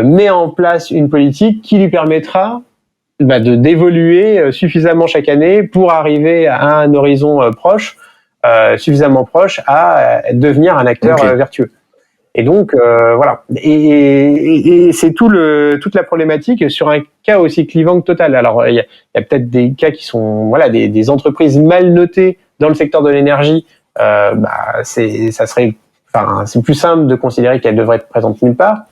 met en place une politique qui lui permettra d'évoluer suffisamment chaque année pour arriver à un horizon proche, suffisamment proche à devenir un acteur vertueux. Et donc voilà. Et c'est toute la problématique sur un cas aussi clivant que Total. Alors il y a peut-être des cas qui sont des entreprises mal notées dans le secteur de l'énergie. C'est plus simple de considérer qu'elles devraient être présentes nulle part.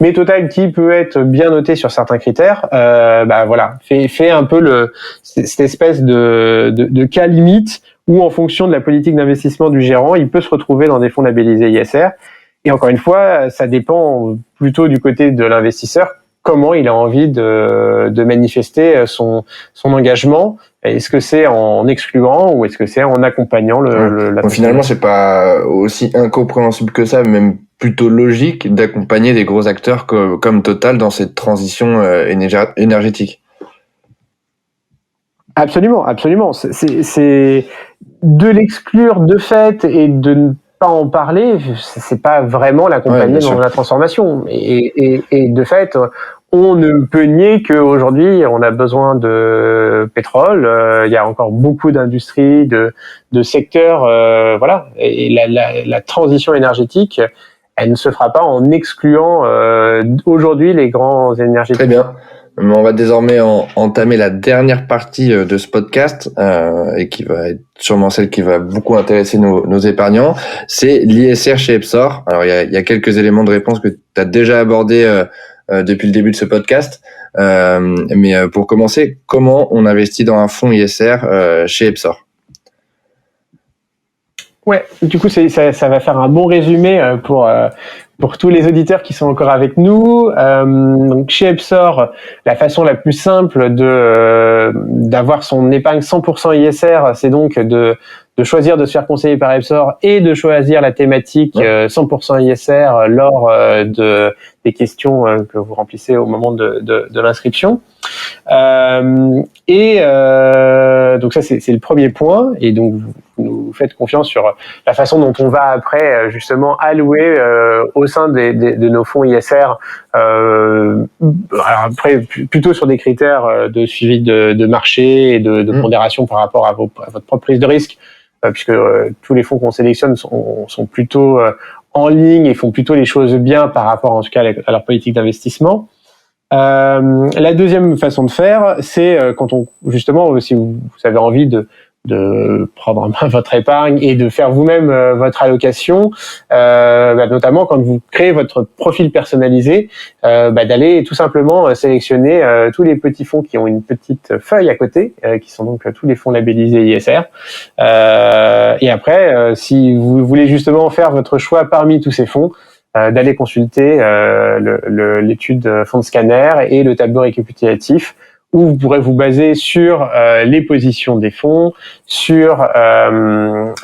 Mais Total, qui peut être bien noté sur certains critères, fait un peu cette espèce de cas limite où, en fonction de la politique d'investissement du gérant, il peut se retrouver dans des fonds labellisés ISR. Et encore une fois, ça dépend plutôt du côté de l'investisseur, comment il a envie de manifester son engagement. Est-ce que c'est en excluant ou est-ce que c'est en accompagnant finalement, c'est pas aussi incompréhensible que ça, même plutôt logique d'accompagner des gros acteurs comme Total dans cette transition énergétique. Absolument. C'est de l'exclure de fait et de ne pas en parler, c'est pas vraiment l'accompagner dans la transformation. Et de fait, on ne peut nier qu'aujourd'hui, on a besoin de pétrole. Il y a encore beaucoup d'industries, de secteurs, Et la transition énergétique, elle ne se fera pas en excluant aujourd'hui les grands énergétiques. Très bien. On va désormais entamer la dernière partie de ce podcast et qui va être sûrement celle qui va beaucoup intéresser nos épargnants. C'est l'ISR chez Epsor. Alors il y a quelques éléments de réponse que tu as déjà abordés depuis le début de ce podcast. Mais pour commencer, comment on investit dans un fonds ISR chez Epsor? Ouais, du coup, ça va faire un bon résumé pour tous les auditeurs qui sont encore avec nous. Donc chez Epsor, la façon la plus simple d'avoir son épargne 100% ISR, c'est donc de choisir de se faire conseiller par Epsor et de choisir la thématique 100% ISR lors des questions que vous remplissez au moment de l'inscription. Donc ça, c'est le premier point. Et donc, vous nous faites confiance sur la façon dont on va après justement allouer au sein de nos fonds ISR. Alors après, plutôt sur des critères de suivi de marché et de pondération par rapport à votre propre prise de risque, puisque tous les fonds qu'on sélectionne sont plutôt en ligne et font plutôt les choses bien par rapport en tout cas à leur politique d'investissement. La deuxième façon de faire, c'est quand si vous avez envie de prendre en main votre épargne et de faire vous-même votre allocation, notamment quand vous créez votre profil personnalisé, d'aller tout simplement sélectionner tous les petits fonds qui ont une petite feuille à côté, qui sont donc tous les fonds labellisés ISR. Et après, si vous voulez justement faire votre choix parmi tous ces fonds, d'aller consulter l'étude Fonds Scanner et le tableau récapitulatif, où vous pourrez vous baser sur les positions des fonds, sur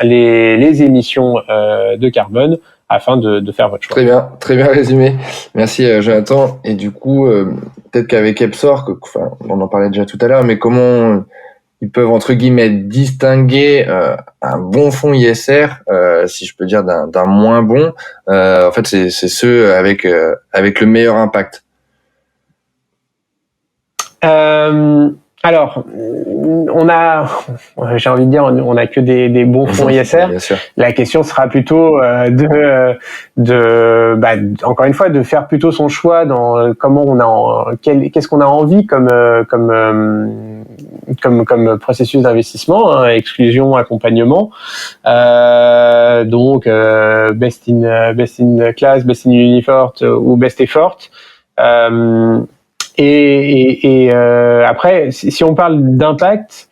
les émissions de carbone, afin de faire votre choix. Très bien résumé. Merci Jonathan. Et du coup, peut-être qu'avec Epsor, on en parlait déjà tout à l'heure, mais comment ils peuvent entre guillemets distinguer un bon fonds ISR, si je peux dire, d'un moins bon. En fait, c'est ceux avec le meilleur impact. Alors Alors, j'ai envie de dire, on a que des bons fonds ISR. Bien sûr. La question sera plutôt encore une fois, de faire plutôt son choix dans qu'est-ce qu'on a envie comme processus d'investissement, hein, exclusion, accompagnement. Donc best in class, best in uniform ou best effort. Après, si on parle d'impact,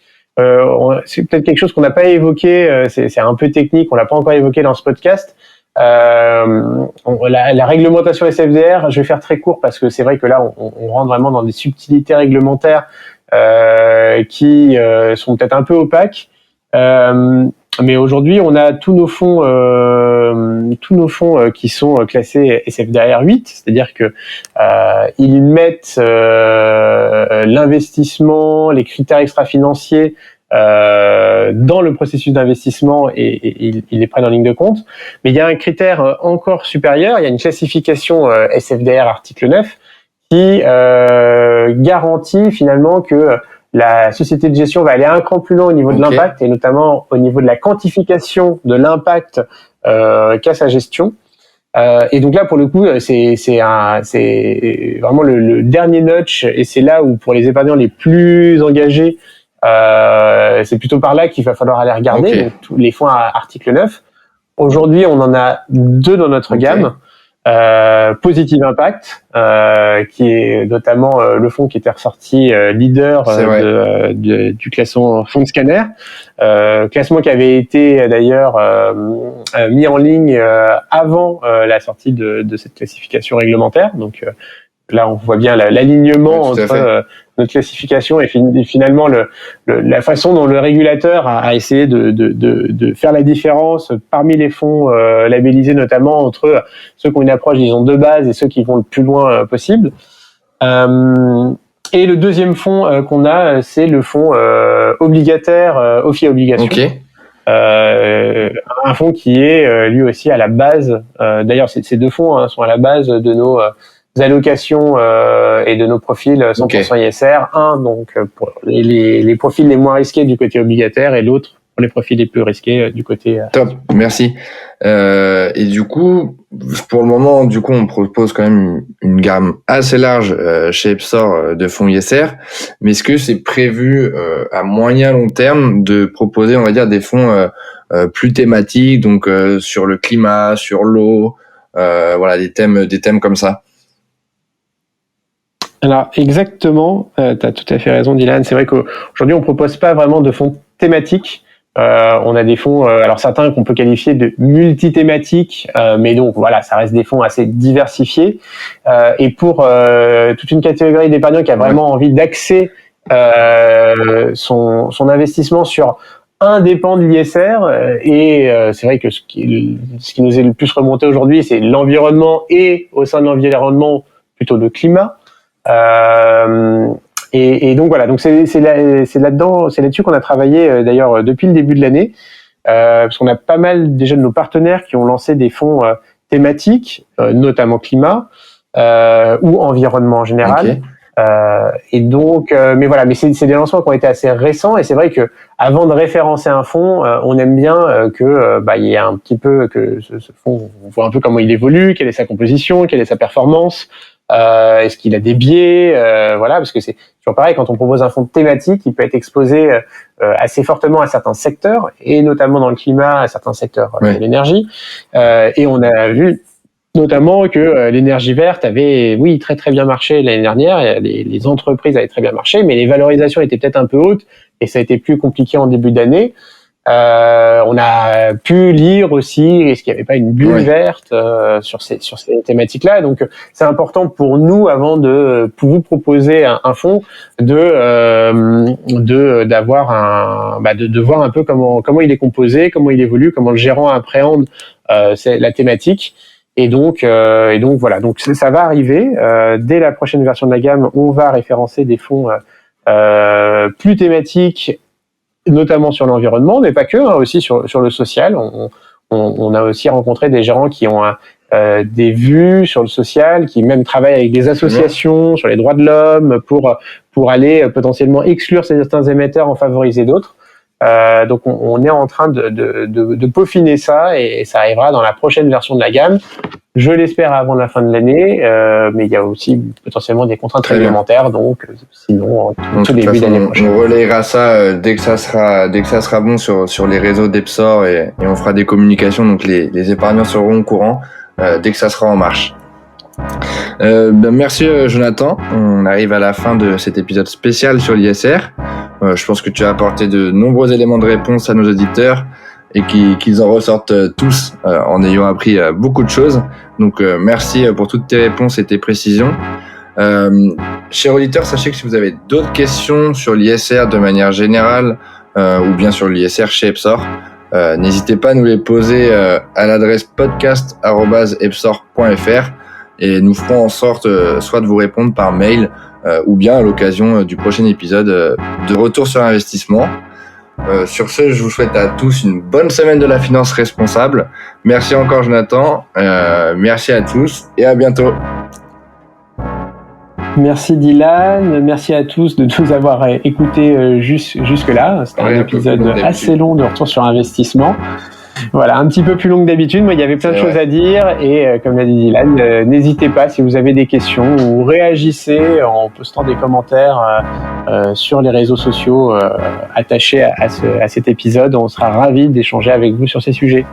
c'est peut-être quelque chose qu'on n'a pas évoqué. C'est un peu technique, on l'a pas encore évoqué dans ce podcast. La réglementation SFDR, je vais faire très court parce que c'est vrai que là, on rentre vraiment dans des subtilités réglementaires qui sont peut-être un peu opaques. Mais aujourd'hui, on a tous nos fonds qui sont classés SFDR 8, c'est-à-dire que ils mettent l'investissement, les critères extra-financiers dans le processus d'investissement et ils les prennent en ligne de compte. Mais il y a un critère encore supérieur, il y a une classification SFDR article 9 qui garantit finalement que la société de gestion va aller un cran plus loin au niveau de l'impact et notamment au niveau de la quantification de l'impact qu'a sa gestion. Et donc là, pour le coup, c'est vraiment le dernier notch et c'est là où pour les épargnants les plus engagés, c'est plutôt par là qu'il va falloir aller regarder. Donc, tous les fonds à article 9. Aujourd'hui, on en a 2 dans notre gamme. Positive Impact, qui est notamment le fonds qui était ressorti leader du classement Fonds Scanner, classement qui avait été d'ailleurs mis en ligne avant la sortie de cette classification réglementaire. Donc là, on voit bien l'alignement entre notre classification et finalement la façon dont le régulateur a essayé de faire la différence parmi les fonds labellisés, notamment entre ceux qui ont une approche, disons, de base et ceux qui vont le plus loin possible. Et le deuxième fonds qu'on a, c'est le fonds obligataire OFI Obligation. Un fonds qui est lui aussi à la base. D'ailleurs, ces 2 fonds sont à la base de nos allocations et de nos profils 100% ISR. Un donc pour les profils les moins risqués du côté obligataire et l'autre pour les profils les plus risqués du côté top, merci. Et du coup, pour le moment, du coup, on propose quand même une gamme assez large chez Epsor de fonds ISR. Mais est-ce que c'est prévu à moyen long terme de proposer, on va dire, des fonds plus thématiques, donc sur le climat, sur l'eau, voilà, des thèmes comme ça? Alors exactement, tu as tout à fait raison, Dylan. C'est vrai qu'aujourd'hui on propose pas vraiment de fonds thématiques. On a des fonds, alors certains qu'on peut qualifier de multithématiques, mais donc voilà, ça reste des fonds assez diversifiés. Et pour toute une catégorie d'épargnants qui a vraiment envie d'axer son investissement sur un dépend de l'ISR, et c'est vrai que ce qui nous est le plus remonté aujourd'hui, c'est l'environnement et au sein de l'environnement plutôt le climat. Et donc voilà, donc c'est là-dedans, c'est là-dessus qu'on a travaillé d'ailleurs depuis le début de l'année, parce qu'on a pas mal déjà de nos partenaires qui ont lancé des fonds thématiques, notamment climat ou environnement en général. Et donc, mais voilà, mais c'est des lancements qui ont été assez récents et c'est vrai que avant de référencer un fonds, on aime bien que il y ait un petit peu que ce fonds, on voit un peu comment il évolue, quelle est sa composition, quelle est sa performance. Est-ce qu'il a des biais, voilà, parce que c'est toujours pareil quand on propose un fonds thématique, il peut être exposé assez fortement à certains secteurs et notamment dans le climat à certains secteurs de l'énergie. Et on a vu notamment que l'énergie verte avait, oui, très très bien marché l'année dernière. Les entreprises avaient très bien marché, mais les valorisations étaient peut-être un peu hautes et ça a été plus compliqué en début d'année. On a pu lire aussi est-ce qu'il n'y avait pas une bulle verte sur ces thématiques-là. Donc c'est important pour nous avant de pour vous proposer un fonds de voir un peu comment il est composé, comment il évolue, comment le gérant appréhende c'est la thématique. Et donc voilà. Donc ça va arriver dès la prochaine version de la gamme. On va référencer des fonds plus thématiques, notamment sur l'environnement, mais pas que, aussi sur le social. On a aussi rencontré des gérants qui ont des vues sur le social, qui même travaillent avec des associations sur les droits de l'homme pour aller potentiellement exclure certains émetteurs, en favoriser d'autres. Donc on est en train de peaufiner ça, et ça arrivera dans la prochaine version de la gamme. Je l'espère avant la fin de l'année, mais il y a aussi potentiellement des contraintes réglementaires, donc sinon tout début d'année prochaine. On relayera ça dès que ça sera bon sur les réseaux d'Epsor, et on fera des communications, donc les épargnants seront au courant dès que ça sera en marche. Merci Jonathan, on arrive à la fin de cet épisode spécial sur l'ISR. Je pense que tu as apporté de nombreux éléments de réponse à nos auditeurs, et qu'ils en ressortent tous en ayant appris beaucoup de choses. Donc merci pour toutes tes réponses et tes précisions. Chers auditeurs, sachez que si vous avez d'autres questions sur l'ISR de manière générale, ou bien sur l'ISR chez Epsor, n'hésitez pas à nous les poser à l'adresse podcast@epsor.fr, et nous ferons en sorte soit de vous répondre par mail, ou bien à l'occasion du prochain épisode de Retour sur investissement. Sur ce, je vous souhaite à tous une bonne semaine de la finance responsable. Merci encore Jonathan, merci à tous et à bientôt. Merci Dylan, merci à tous de nous avoir écoutés jusque-là. C'était un épisode assez long de Retour sur investissement. Voilà, un petit peu plus long que d'habitude. Moi, il y avait plein de choses à dire, et comme l'a dit Dylan, n'hésitez pas si vous avez des questions, ou réagissez en postant des commentaires sur les réseaux sociaux attachés à cet épisode. On sera ravis d'échanger avec vous sur ces sujets.